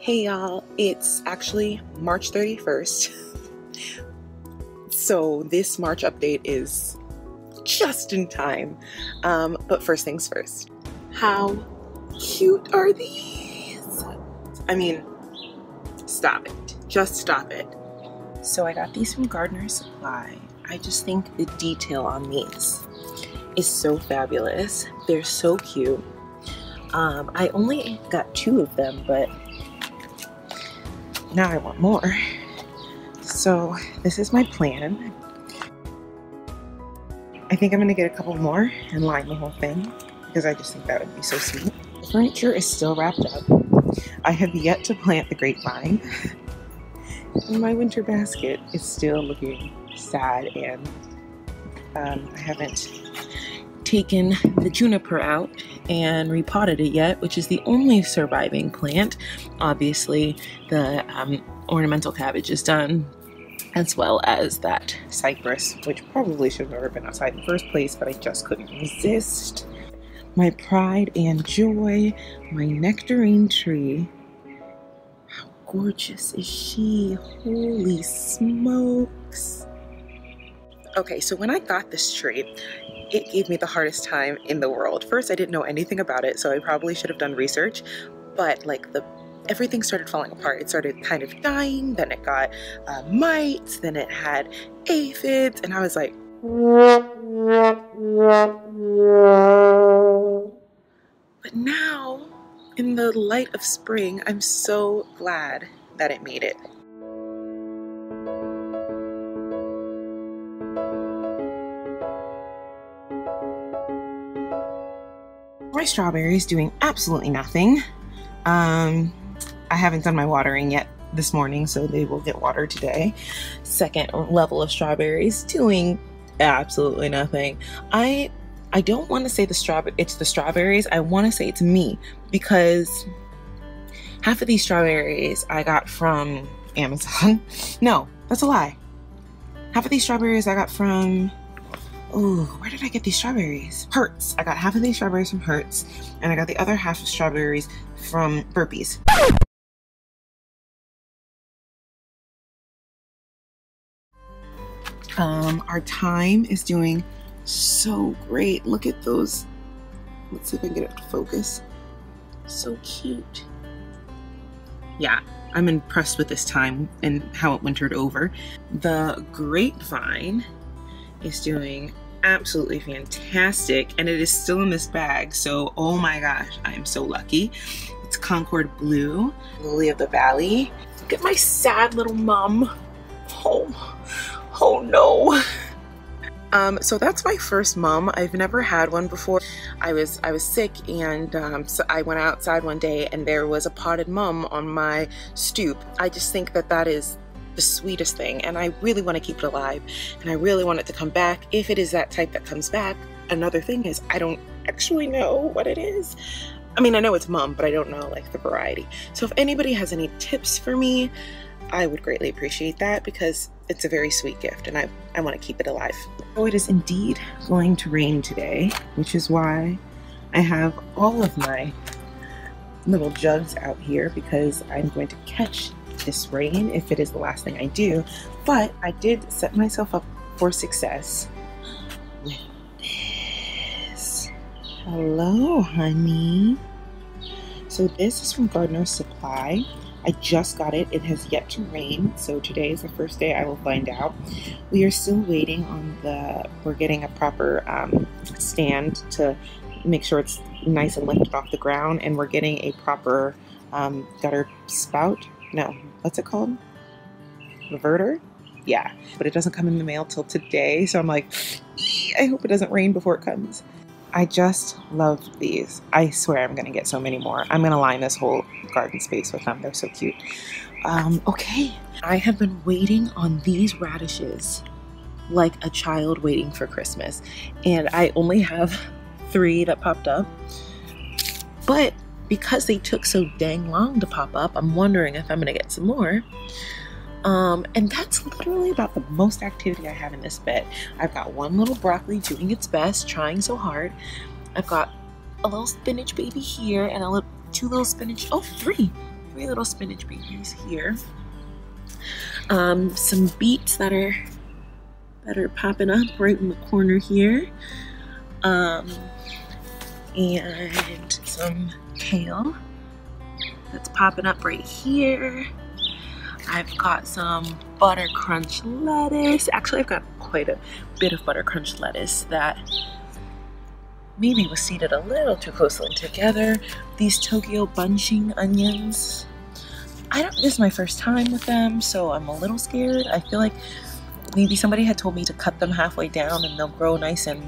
Hey y'all, it's actually March 31st. So this March update is just in time. But first things first. How cute are these? I mean, stop it. Just stop it. So I got these from Gardener Supply. I just think the detail on these is so fabulous. They're so cute. I only got 2 of them, but now I want more. So this is my plan. I think I'm gonna get a couple more and line the whole thing because I just think that would be so sweet. The furniture is still wrapped up. I have yet to plant the grapevine. And my winter basket is still looking sad, and I haven't taken the juniper out and repotted it yet, which is the only surviving plant. Obviously the ornamental cabbage is done, as well as that cypress, which probably should have never been outside in the first place, but I just couldn't resist. My pride and joy, my nectarine tree. How gorgeous is she? Holy smokes. Okay, so when I got this tree, it gave me the hardest time in the world. First, I didn't know anything about it, so I probably should have done research, but like everything started falling apart. It started kind of dying, then it got mites, then it had aphids, and I was like, but now, in the light of spring, I'm so glad that it made it. My strawberries doing absolutely nothing. I haven't done my watering yet this morning, so they will get watered today. Second level of strawberries doing absolutely nothing. I don't want to say it's the strawberries. I want to say it's me, because half of these strawberries I got from Amazon. No, that's a lie. Half of these strawberries I got from, oh, where did I get these strawberries? Hertz. I got half of these strawberries from Hertz, and I got the other half of strawberries from Burpees. Our thyme is doing so great. Look at those. Let's see if I can get it to focus. So cute. Yeah, I'm impressed with this thyme and how it wintered over. The grapevine is doing absolutely fantastic, and it is still in this bag, so oh my gosh, I am so lucky. It's Concord Blue, Lily of the Valley. Look at my sad little mum. Oh no. So that's my first mum. I've never had one before. I was sick, and so I went outside one day and there was a potted mum on my stoop. I just think that that is the sweetest thing, and I really want to keep it alive, and I really want it to come back if it is that type that comes back. Another thing is, I don't actually know what it is. I mean, I know it's mum, but I don't know like the variety. So if anybody has any tips for me, I would greatly appreciate that, because it's a very sweet gift and I want to keep it alive. So it is indeed going to rain today, which is why I have all of my little jugs out here, because I'm going to catch this rain if it is the last thing I do. But I did set myself up for success with this. Hello, honey. So this is from Gardener Supply. I just got it. It has yet to rain, so today is the first day I will find out. We are still waiting on we're getting a proper stand to make sure it's nice and lifted off the ground, and we're getting a proper gutter spout. No, what's it called? Reverter? Yeah, but it doesn't come in the mail till today, so I'm like, I hope it doesn't rain before it comes. I just love these. I swear I'm gonna get so many more. I'm gonna line this whole garden space with them. They're so cute. Okay, I have been waiting on these radishes like a child waiting for Christmas, and I only have 3 that popped up, but because they took so dang long to pop up, I'm wondering if I'm gonna get some more. And that's literally about the most activity I have in this bed. I've got 1 little broccoli doing its best, trying so hard. I've got a little spinach baby here, and 2 little spinach, 3 three little spinach babies here. Some beets that are popping up right in the corner here. And some kale that's popping up right here. I've got some butter crunch lettuce. Actually, I've got quite a bit of butter crunch lettuce that maybe was seeded a little too closely together. These Tokyo bunching onions. This is my first time with them, so I'm a little scared. I feel like maybe somebody had told me to cut them halfway down and they'll grow nice and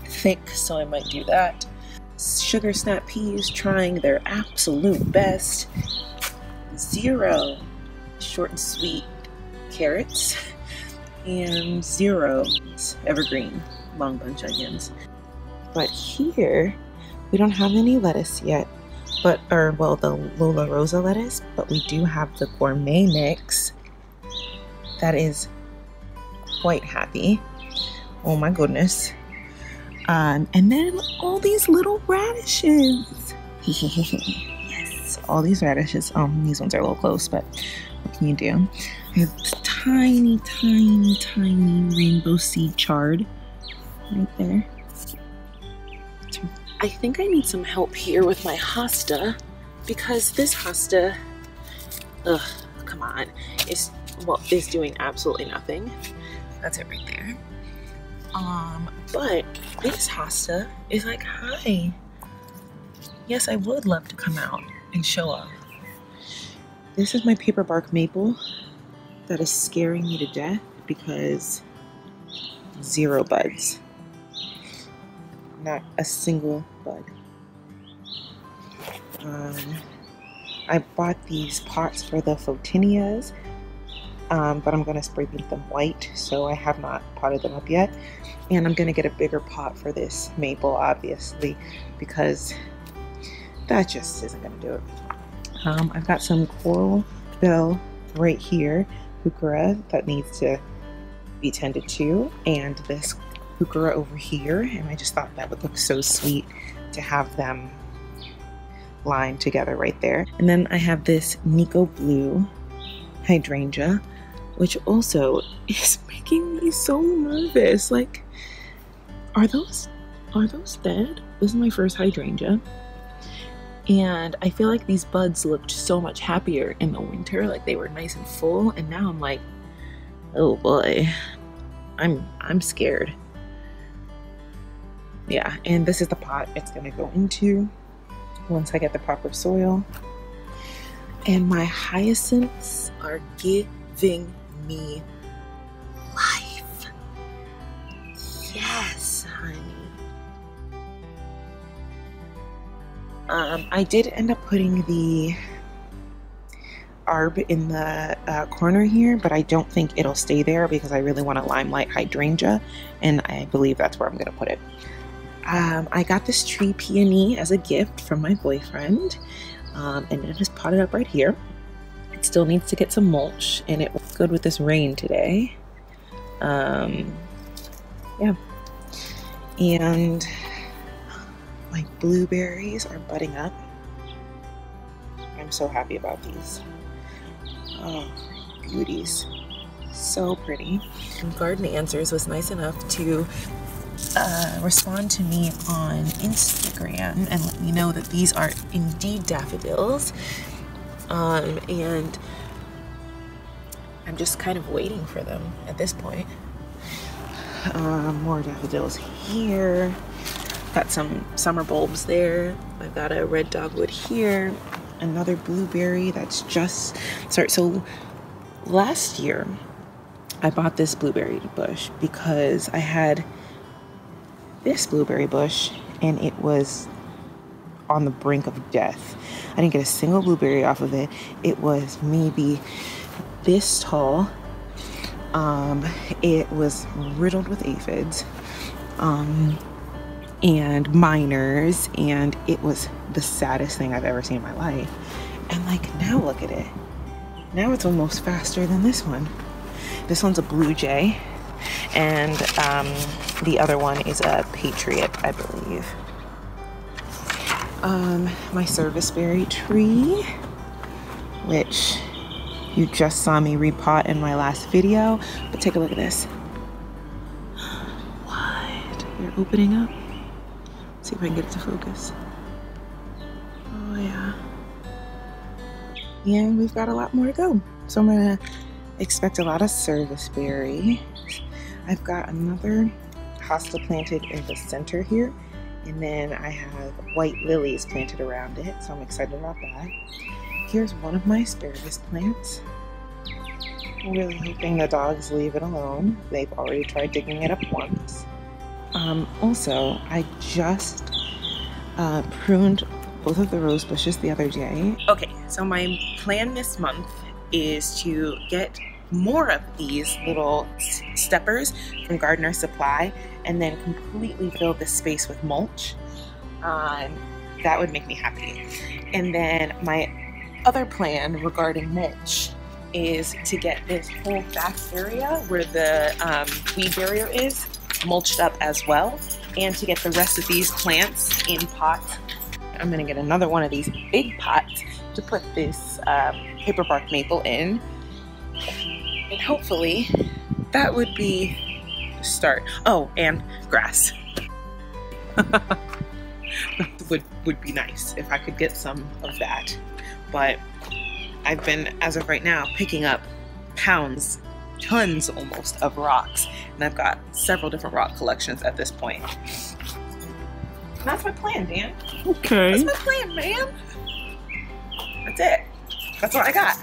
thick, so I might do that. Sugar snap peas trying their absolute best. 0 short and sweet carrots, and 0 evergreen long bunch onions. But here we don't have any lettuce yet, the Lola Rosa lettuce, but we do have the gourmet mix that is quite happy. Oh my goodness. And then all these little radishes. Yes, all these radishes. These ones are a little close, but what can you do? I have this tiny, tiny, tiny rainbow seed chard right there. I think I need some help here with my hosta, because this hosta, come on, is doing absolutely nothing. That's it right there. But this hosta is like, hi. Yes, I would love to come out and show off. This is my paper bark maple that is scaring me to death because 0 buds. Not a single bud. I bought these pots for the photinias, but I'm going to spray paint them white, so I have not potted them up yet. And I'm going to get a bigger pot for this maple, obviously, because that just isn't going to do it. I've got some coral bill right here, heuchera, that needs to be tended to, and this heuchera over here, and I just thought that would look so sweet to have them lined together right there. And then I have this Nico Blue hydrangea, which also is making me so nervous. Like, are those dead? This is my first hydrangea, and I feel like these buds looked so much happier in the winter, like they were nice and full, and now I'm like, oh boy, I'm scared. Yeah, and this is the pot it's gonna go into once I get the proper soil. And my hyacinths are giving me life. Yes, honey. I did end up putting the arb in the corner here, but I don't think it'll stay there because I really want a limelight hydrangea, and I believe that's where I'm gonna put it. I got this tree peony as a gift from my boyfriend, and it is potted up right here. It still needs to get some mulch, and it was good with this rain today. Yeah. And my blueberries are budding up. I'm so happy about these. Oh, beauties. So pretty. And Garden Answers was nice enough to respond to me on Instagram and let me know that these are indeed daffodils, and I'm just kind of waiting for them at this point. More daffodils here. Got some summer bulbs there. I've got a red dogwood here. Another blueberry that's just started. So last year I bought this blueberry bush because I had this blueberry bush and it was on the brink of death. I didn't get a single blueberry off of it. It was maybe this tall. It was riddled with aphids and miners, and it was the saddest thing I've ever seen in my life. And like, now look at it. Now it's almost faster than this one. This one's a blue jay, and the other one is a patriot, I believe. My serviceberry tree which you just saw me repot in my last video. But take a look at this. What? They're opening up. Let's see if I can get it to focus. Oh yeah. And we've got a lot more to go. So I'm gonna expect a lot of Serviceberry. I've got another hosta planted in the center here. And then I have white lilies planted around it. So I'm excited about that. Here's one of my asparagus plants. I'm really hoping the dogs leave it alone. They've already tried digging it up once. Also, I just pruned both of the rose bushes the other day. Okay, so my plan this month is to get more of these little steppers from Gardener Supply and then completely fill this space with mulch. That would make me happy. And then my other plan regarding mulch is to get this whole back area where the weed barrier is mulched up as well, and to get the rest of these plants in pots. I'm gonna get another one of these big pots to put this paper bark maple in, and hopefully that would be the start. Oh, and grass. would be nice if I could get some of that, but I've been, as of right now, picking up pounds, tons almost, of rocks, and I've got several different rock collections at this point. That's my plan, Dan. Okay. That's my plan, man. That's it. That's what I got.